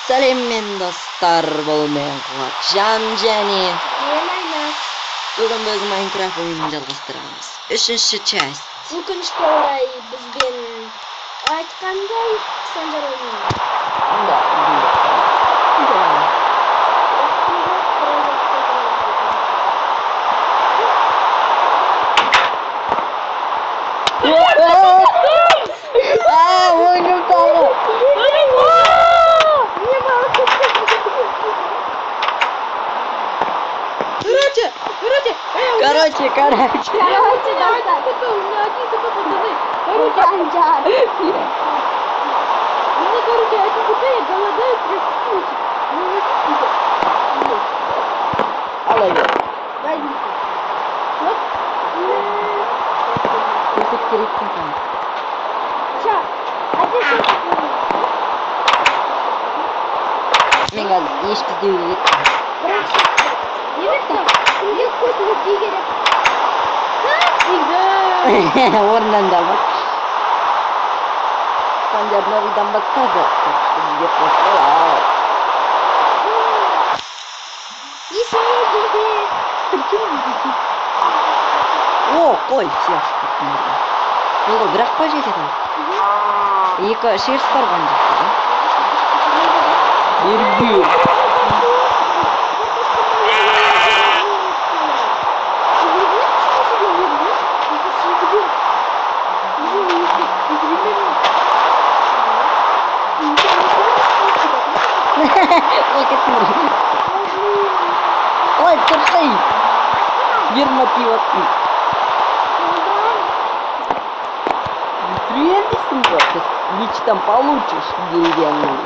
Сәлеммен достар, бұл мен Қуатжан және Мен Айнаш. бүгін біз Майнкрафт ойынын жалғастырамыз. 3-ші часть. Өкінішке орай бізбен айтқандай Санжар ойным тағы. Короче, давай. Санжар. Мне, короче, эти купели голодают практически. Ну, не пустите. Алайы. Возьмите. Вот. Көсіп керекпін сән. Сейчас. А ты что? Мен қазір еш іздеуге кеттім. Не вкусно тигеря. Орнынан да бар. Санжар новыйдан бастады. Так что бізге қосылады. О, қой, сияз кеттім. Ол бірақ па жетеді? Екі шеріс бар ғанда. Ербі. Ол кеттім. Ой, тұрсай. Ер мотивация. Прелестен же, ты лично получишь деревянный.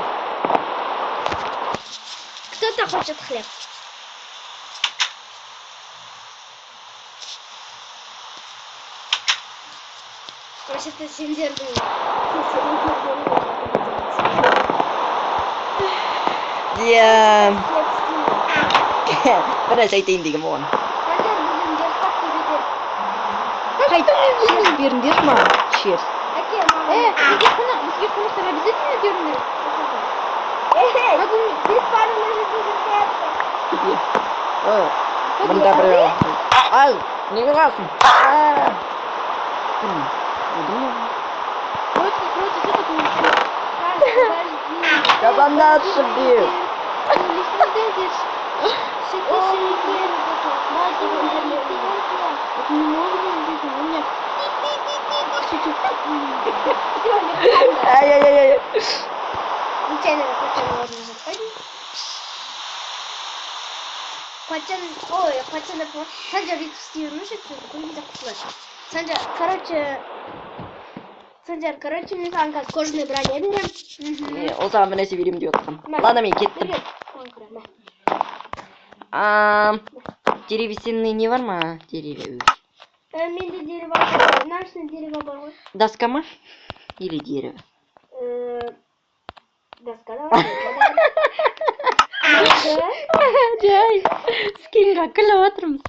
Кто-то хочет хлеб. Вообще-то сендерный. Я... Біраз айтайын деген болған. Қайт, шерс беріңдер маған, шерс. Бізге қонақтар обязательно беріңдер. Бұнда біреу. Ал, не қыласың? Қазанда атшып беу. Ай-яй-яй-яй. Пацаны, Санжар ит істеуінің жетті, көйлді құтылады. Санжар, мен саған қазір кожаный броня берем. Ол саған бір нәрсе берем деп отқам. Ладно, мен кеттім. Деревесенный не бар ма? Дереве. Менде дерево бар. Нашный дерево бар ғой. Доска ма? Или дерево? Доска да бар. Жай, скинға күліп отырмыз.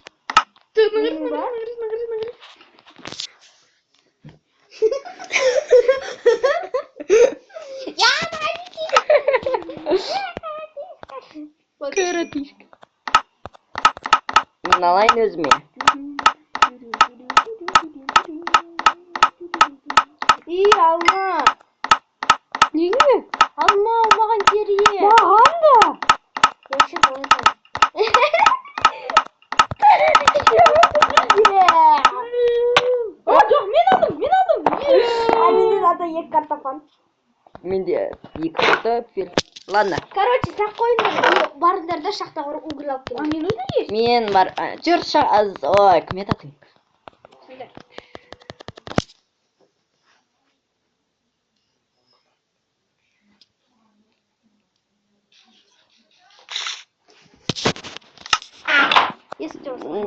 Коротышка. Мен алайын өзіме. Алма. Неге? Алма алмаған терие. Маған да. Жоқ, мен алдым. Менде зато екі картофан. Менде екі картофель. Ладно. Короче, сақ қойыңдар. Барыңдар да шақта уголь алып келіңдер. Мен өзі еш. Мен бар. Жүр аз. Ой, кім етатың?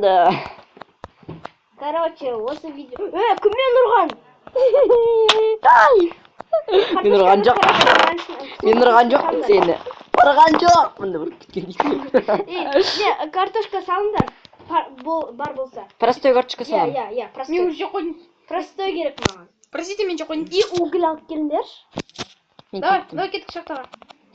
Да. Короче, осы видео. Кіммен ұрған? Мен ұрған жоқпын сені. Ұрған жоқпын деп ұрып кеткен дейсің. Картошка салыңдар. Бар болса. Простой картошка салам. Иә, простой. Мен уже қойдым. Простой керек маған. Простите, мен же қойдым. И уголь алып келіңдер. Давай, кеттік шахтаға.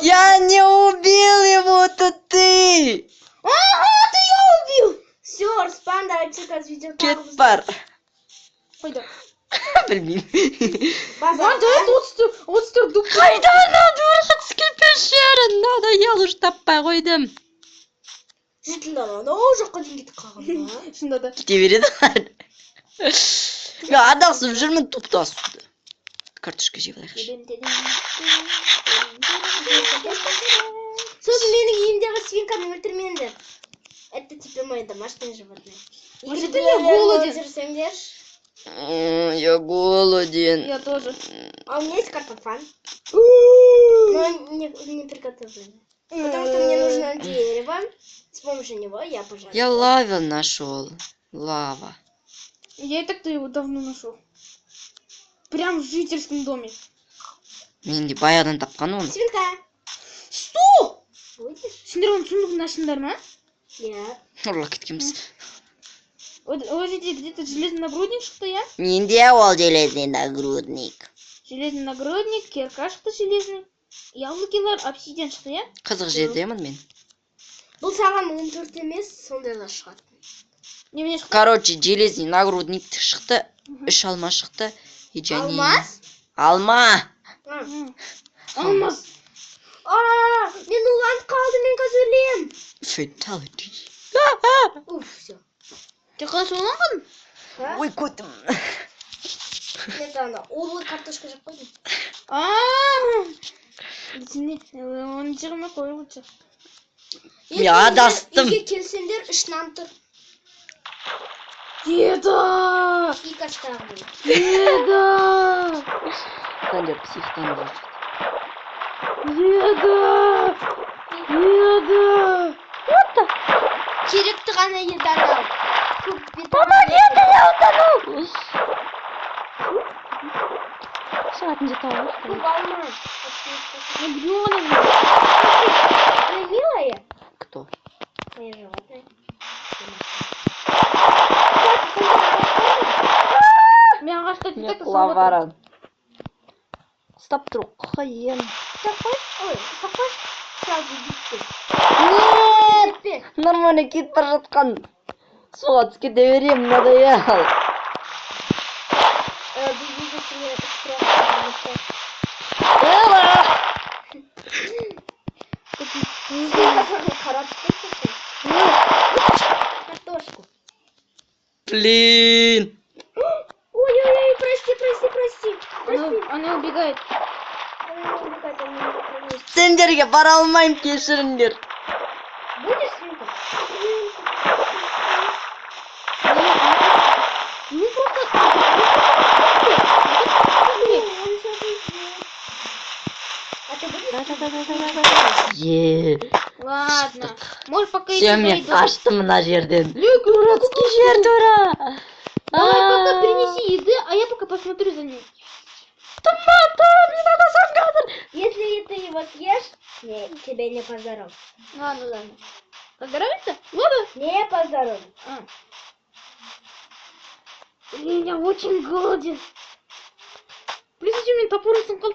Я не убил его, это ты! Ага, это я убил! Все, Руслан, давайте сейчас видео. Кетпар. Қайда? Білмеймін. Ладно, это отстыр дуп. Қайда дурацкий пещера? Надоел уж таппай қойдым. Жетілді анау жаққа дейін кетіп қалған ба? Шында да. Кете береді. Мен адасып жүрмін топта суды. Картошка жеп алайықшы. Сосын менің үйімдегі свинканы өлтірмеңдер. Это типа мое домашнее животное. Может, я голоден? Жүрсеңдер. Я голоден. Я тоже. А у меня есть картофан. Но не приготовленный. Потому что мне нужно дерево. С помощью него я пожарю. Я лаву нашел. Лава. Я и так-то его давно нашел. Прям в жительском доме. Мен де баяғыдан тапқан оны. Свинка. Что? Будешь? Сендер оны сундуктың аштыңдар ма? Я. Ұрлап кеткенбіз. О жерде где-то железный нагрудник шықты, я? Менде ол железный нагрудник. Железный нагрудник, кирка шықты железный. Яблокилар, обсидиан шықты, я? Қызық жердемін мен. Бұл саған 14 емес, сондайлар шығады. Немене шықты? Короче, железный нагрудник шықты. 3 алма шықты. И және... Алмаз? Алма! Алмаз. Мен уланып қалдым, мен қазір өлем. Fatality. Уф, все. Ты қалай ойланғанын? Ой, көтім. Мен ана улы картошка жеп қойдым. Оны жығыма қойып отыр. Мен адастым. Үйге келсеңдер, 3 нан тұр. Деда! 2 аштағы болды. Деда! Сендер психтан болып. Деда! Деда! Керекті ғана едан ал. Помогите, я утону! Шығатын жете алып. Көп алма. Ну, где она? Ой, милая. Кто? Моя животное. Мен ағашта Мен тек лаваран. Ұстап тұру қиын. Ой, сақаш. Сразу бітті. Нет! Нормально кетіп бара жатқан. Суға түсіп кете беремін, надоел. Бұл видеосыны ұстыраққа. Қарап кетті. Картошку. Блин! Ой-ой-ой, прости. Она убегает. Сендерге бара алмайым, кешіріңдер. Будешь свинка? Ну просто... А ты будешь? Ладно. Может пока Все, еще мен дойду. қаштым мына жерден. Дурацкий жер, дура. Давай пока принеси еды, а я пока посмотрю за ней. Не надо сам кадр. Если ты его съешь, тебе не поздоровится. Ладно. Поздоровится? Ладно. Не поздоровится. Блин, я очень голоден. Плюс еще мен топор сынқыл.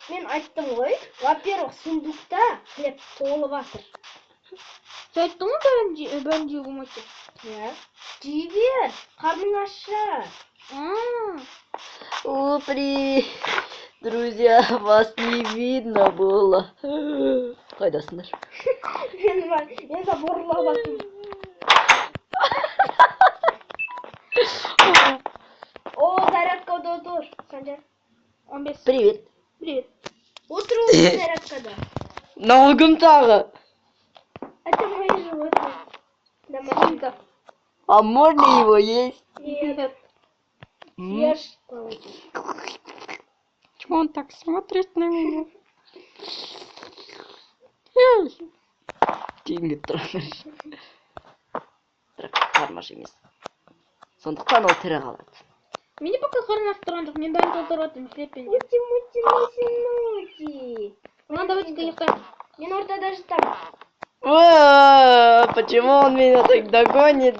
Мен айттым ғой, во-первых, сундукта хлеб толып жатыр. Ты айттың ғой бәрін жеуге болмайды деп. Иә. Жей бер, қарның ашса. Упри. Друзья, вас не видно было. Қайдасыңдар? Мен заборлап аттым. О, зарядкада отыр, Санжар. 15. Привет. Привет. Отыр осы зарядкада. Налогым тағы. Это мои животные. Домашние. А можно его есть? Нет. М? Ешь, получишь. Чего он так смотрит на меня? Деньги тратишь. Қармаш емес. Сондықтан ол тірі қалады. Менде пока қарны ашып тұрған жоқ. Мен бәрін толтырып отырмын хлебпен. Мути. Ладно, давайте-ка ұйықтайық. Мен ортада жатамын. О, почему он меня так догонит?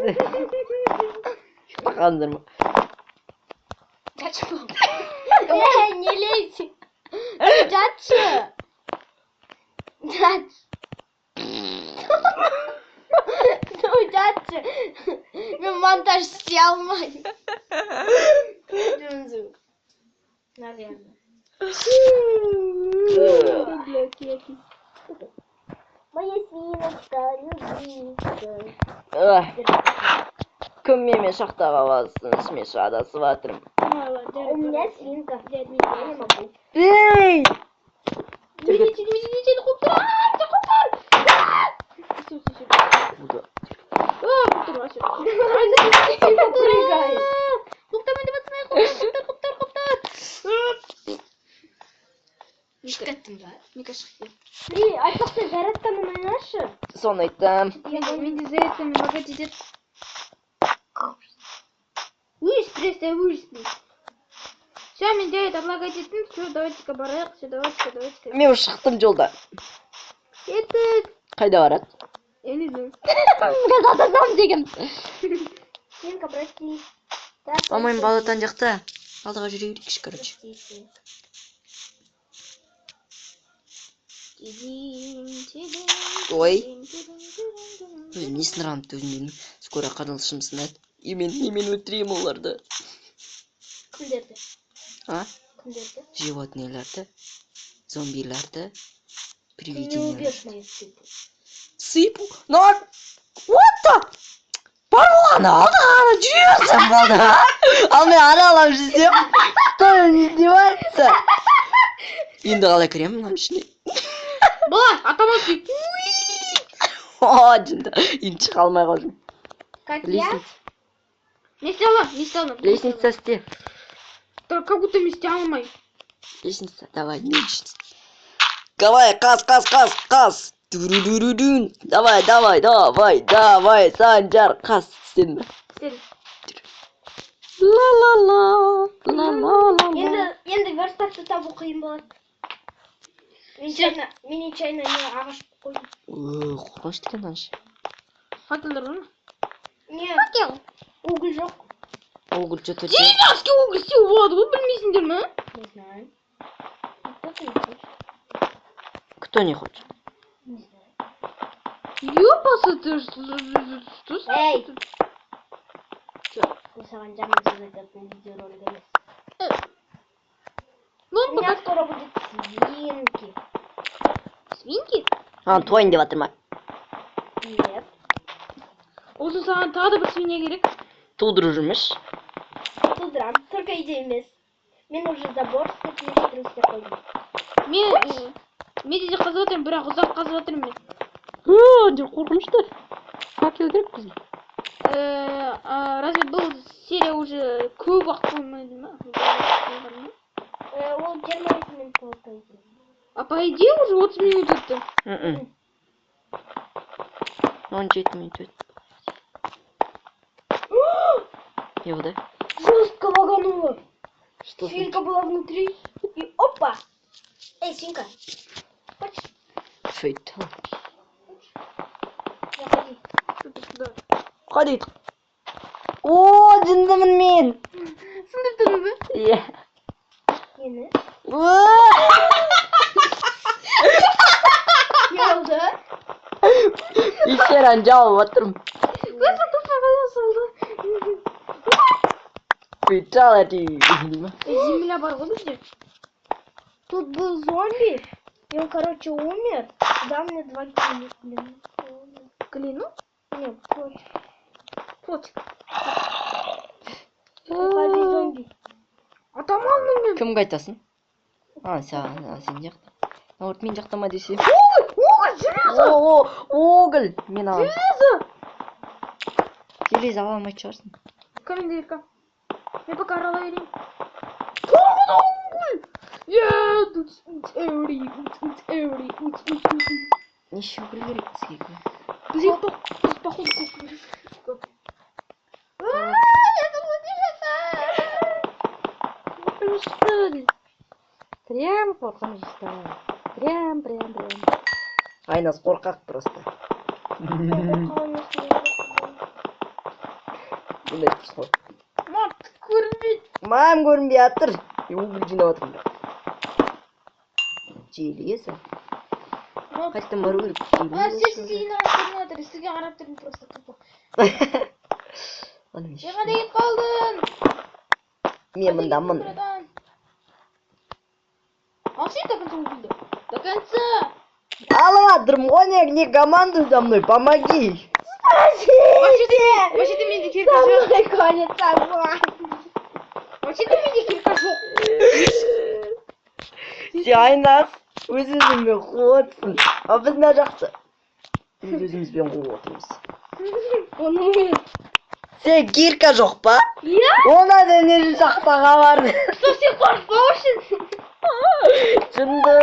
Шпақандар ма? Не лейте. Жат жатшы. Ну, жатшы. Мен монтаж істей алмаймын. Наверное. Моя свиночка любимка. Кім менімен шақтаға бассын, ішмеші адасып атырым. У меня свинка. Я не могу. Ей! Медведь, құптар! Шыққаттың ба? Мика шықты. Айтпақта жаратқанын ойнашы. Соны айттым. Мен де зайыттым, бақыт етеді. Өйіспіресті, өйіспіресті. Все, мен жайыт облагать еттім. Все, давайте-ка барайық. Все, давайте-ка. Мен шықтым жолда. Еттік. Қайда барады? Я не знаю. Газатасам деген. Свинка, прости. По-моему, балатан жақта. Алдыға жүре берейікші, короче. Ой. Өзім несін рамды өзімнен. Скоро қадалышым сынады. Емен өлтірейім оларды. Кімдерді? А? Кімдерді? Животныйларды. Зомбиларды. Не Привиденияларды. убьешь мою сыпу. Сыйпу? What the? Баланы алды жүресің балды. Ал мен ара алам жүрсем. Кто не издевается? Енді қалай кіремін мынаның ішіне? Бала, атаман сүйіп. О, жында. Енді шыға алмай қалдым. Как я? Не стала. Лестница істе. Так, как будто вместе алмай. Лестница, давай, не учись. Давай, қас. Дуру-дуру-дун. Давай, Санжар, қас. Сен. Ла-ла-ла. Енді верстакты табу қиын болады. Мен нечайно не ағаш қойдым. Қорқыныш деген аныш. Факелдер бар ма? Не, уголь жоқ. Уголь что-то. Деревянский уголь істеуге болады ғой, білмейсіңдер ме? Не знаю. Кто-то не хочет. Кто не хочет? Не знаю. Ёпасы ты, что с Эй! Мы саған жаман сөз айтатын видеоролик емес. У Ну, меня скоро будет свинки. свинки? Туайын деп атыр ма? Нет. Осы саған тағы да бір свинья керек. Тудырып жүрмеш. Тудырам. Только идея емес. Мен уже забор істеп істеп қойдым. Мен де қазып жатырмын, бірақ ұзақ қазып жатырмын мен. Қорқынышты. Факел керек бізге. Разве бұл серия уже көп уақыт болмайды ма? Ол 20 минут болды. А по идее уже 30 минут өтті. 17 минут өтті. Его, да? Жестко лагануло. Что? Свинка была внутри. И опа! Эй, свинка. Хочешь? Фейтал. Заходи. Қадид. О, жындымын мен. Сындырып тұрмын ба? Иә. Нені? Не oldu? Ишеран жауып отырмын. Көзім тұтса қая салды. Fatality. Земля бар ғой бізде. Тут был зомби. И он, короче, умер. Дал мне 2 кило. Клину? Нет, плоть. Плоть. Уходи, зомби. Атаманмын мен. Кімге айтасың? Сен жақта. Вот мен жақтама десе. Оғыл, железо! Оғыл! Мен алам. Железо! Железо ала алмайтын шығарсың. Комендерка. Мен пока арала берейін. Тағы да оғыл! Неше оғыл керек бізге? Блин, походу көп. Что ли? Прям қорқыныш что ли? Прям. Айнас қорқақ просто. Бұндай тұрсын ғой. Көрінбейді. Мам көрінбей жатыр. Угол жинап жатырмын. жийлейсің. Вот. Қайтадан бару керек. Сіз сені қарап жатыр, сізге қарап тұрмын просто тупо. Ана Сен қайда кетіп қалдың? мен мындамын. Алши до конца убили. До конца. Алыватырмын ғой, не команду за мной, помоги. Вообще-то менде кирка жоқ. Конец огонь. Вообще-то менде кирка жоқ. Сен айнас өз-өзіңмен қуатсың. А біз мына жақта өз-өзімізбен қуып отырмыз. Оны мен. Сен кирка жоқ па? Иә? Ona da ne жақпаға барды. Сен қорықпау үшін. Жынды.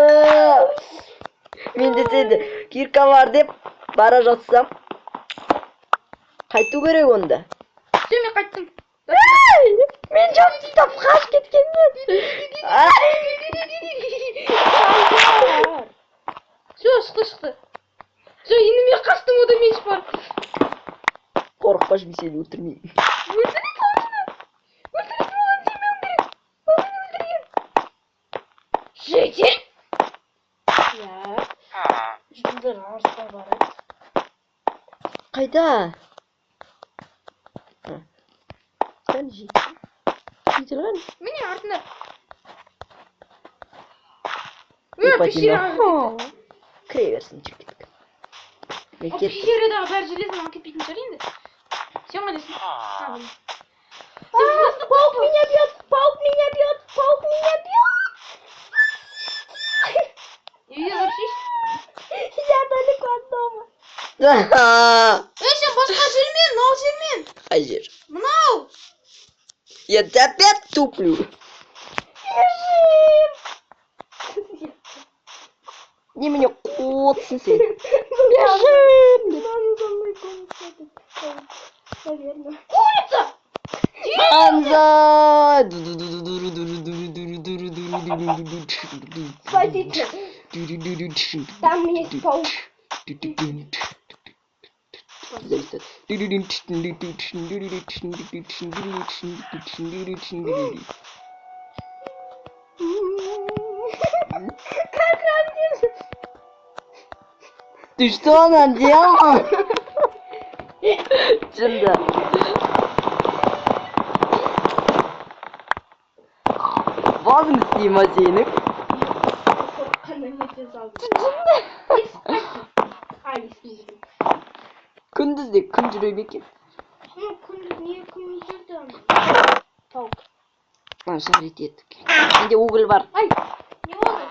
Мен де сенде кирка бар деп бара жатсам қайту керек онда. Все, мен қайттым. Мен жан тастап қашып кеткенмін. Все, шықты. Все, енді мен қаштым, одан мен шпар. Қорықпаш, мен сені өлтірмеймін. Жеке? Я. Жынды арыстан барады. Қайда? Сен жей. Жейділған? Міне артында. Пешераға. Кіре берсін, жүр кеттік. Мен кеттім. Пещерадағы бәрі железно, маған кетпейтін шығар енді. Сен қайдасың? Паук меня бьет! Паук меня бьет! Паук меня бьет! Үйде көршейші. Я далеко от дома. Сен басқа жермен, мынау жермен. Қай жер? Мынау. Я опять туплю. Бежим! Немене қуатсың сен? Бежим! Надо за мной гонится. Наверное. Курица! Анза! Спасите! Там есть паук. Как раньше? Ты что наделал? Жынды. Вазың істейм сенің? Қорыққаннан өте салды. Күндізде күн жүре ме екен? Күндіз не күн жүрді? Паук. Жарит еттік. Менде уголь бар. Ай, не болды?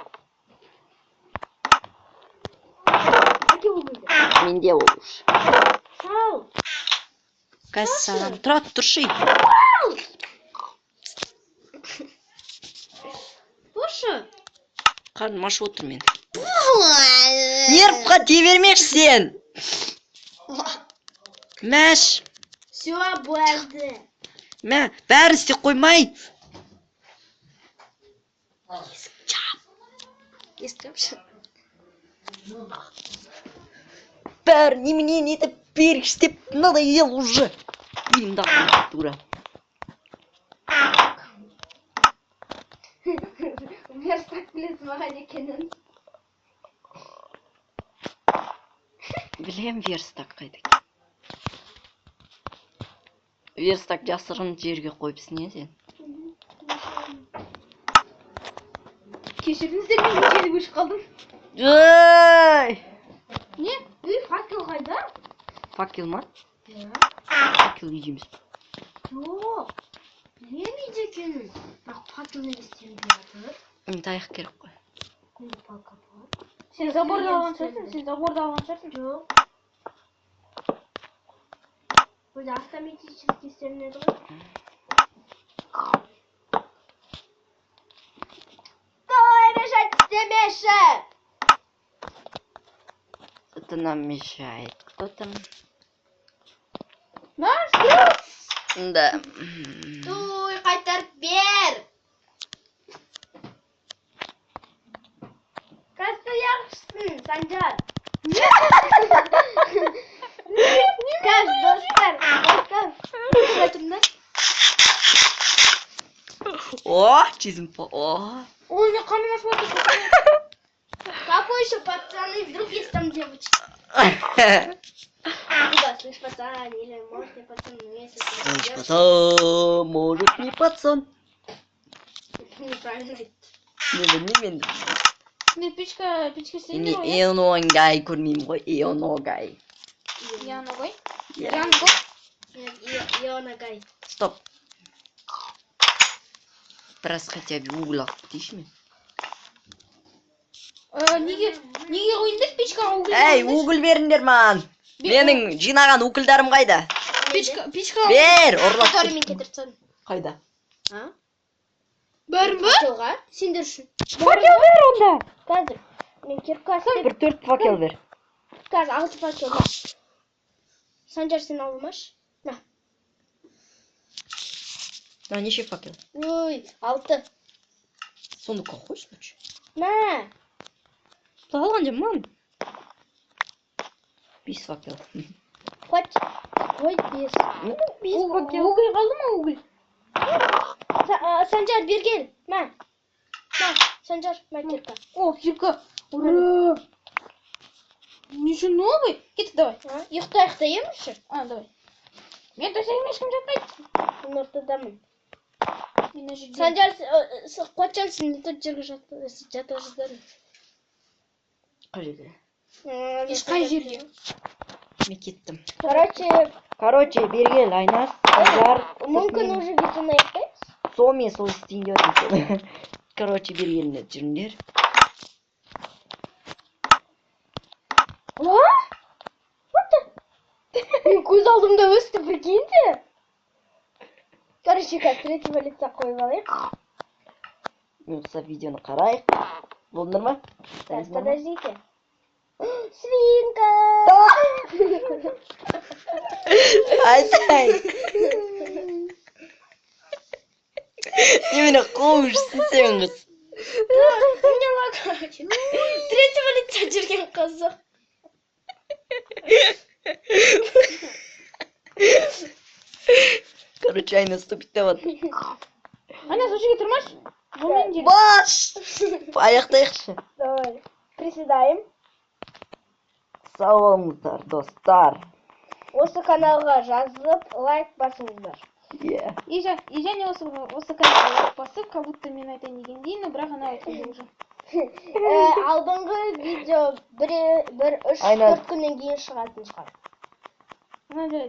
Әке угілді? Менде ол уж. Сал. Кассалам. Тұра, тұршы. Тошы. Қарным ашып отыр мен. Нервқа тие бермекші сен. Мәш. Все, болды. Мә, бәрін істеп қоймай. Ескапшы. Бәрі немене нетіп періштеп надоел уже. Үйімді ақылды тура. Верстак білесің маған екенін. Білем верстак қайда екен. Верстак жасырын жерге қойыпсың не сен? Кешіріңіздер, мен жерде өшіп қалдым. Жой! Не? Факел қайда? Факел ма? Иә. Факел үйдеміз. Жоқ. Не мейді екенін? Бірақ факелін істейін жатыр. Мен таяқ керек қой. Күн палка бар. Сен заборды алған шығарсың? Жоқ. Burada автоматически істелінеді ғой. Давай бежать, істемеші! Это нам мешает. Кто там? Наш? Да. Туй, қайтарып бер! Касты яқшысын, Санжар. Кас, достар, достар. О, чизм по. О. Ой, мен қаным ашып жатыр. вдруг есть там девочки. Да, слышь, пацан, или может не пацан, но если ты Слышь, девочка, пацан, может не пацан. неправильно. Не білмеймін. Не, пичка істейін Не, ғой, иә? оңай көрмеймін ғой, оңай. Яна ғой. Иә. Яна ғой. Нет, Иона Гай. Стоп. Біраз хотя бы угол алып дейші ме? Неге қойыңдар пичкаға угол Ей, угол беріңдер маған. Менің жинаған угілдарым қайда? Пичкаға Бер, ұрлап. Который мен кетіріп тастадым. Қайда? А? бәрін бі? Факелға? Сендер үшін. Факел бер онда. Қазір. Мен кирка істеп, Бір 4 факел бер. қазір 6 факел бар. Санжар сен алмаш. На. Неше факел? Ой, 6. Соны қойшы лучше. На. Алған жем мам. 5 факел. Хоть. Ой, 5. 5 факел. Угол қалды ма угол? Санжар бергел. На. На. Санжар, на кирка. О, кирка. Ура! Неше новый? Кет, давай. Ұйықта еміші? Давай. Мен төсегім ешкім жатпайды. Мен ортадамын. Мен мына жерде. Санжар, қуатжан сен тот жерге жата жаздадың. Қай жерге? Ешқай жерге. Мен кеттім. Короче, бергел, Айнас. Санжар. мүмкін уже видеоны аяқтаймыз. Сол мен сол істейін деп отырмын. Короче, бергеліне жүріңдер. Мен көз алдымда өсті, прикиньте. Короче, как третьего лица қойып алайық. Мен қыса видеоны қарайық. Болдыңдар ма? Так, подождите. Свинка! Айтайын. Именно қуышсың сен қыз. Поняла, короче. Третьего лица жүрген қызы. Короче, Айнас ступить деп отыр. Айнас, осы жерге тұрмашы. Бұл менің жерім. Баш! Аяқтайықшы. Давай. Приседаем. Сау болыңыздар, достар. Осы каналға жазып, лайк басыңыздар. Иә. И және осы каналға лайк басып, как будто мен айтайын дегендей, но бірақ ана айтқанды уже. Алдыңғы видео бір 3-4 күннен кейін шығатын шығар.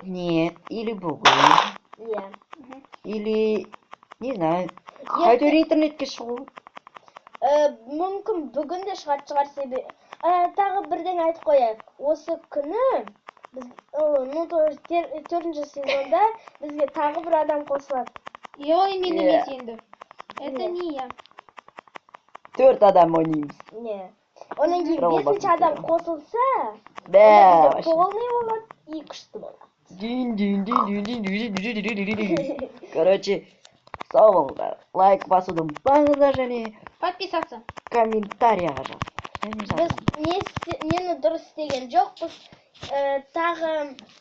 Нет, или бүгін, Иә. или, не знаю, әйтеуір интернетке шығу. Мүмкін бүгін де шығар себебі. Тағы бірден айтып қояйық. Осы күні біз 4-ші сезонда бізге тағы бір адам қосылады. Ой, мен емес енді. Это не я. 4 адам ойнаймыз. Не. Онан кейін 5-ші адам қосылса, Бәш. полный болады, и күшті болады. Короче, сау болыңыздар. Лайк басуды ұмытпаңыздар және Подписаться. комментарияға жазыңыздар. Біз нені дұрыс істеген жоқпыз. Тағы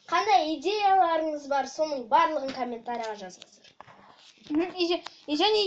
қандай идеяларыңыз бар, соның барлығын комментарияға жазыңыздар. И және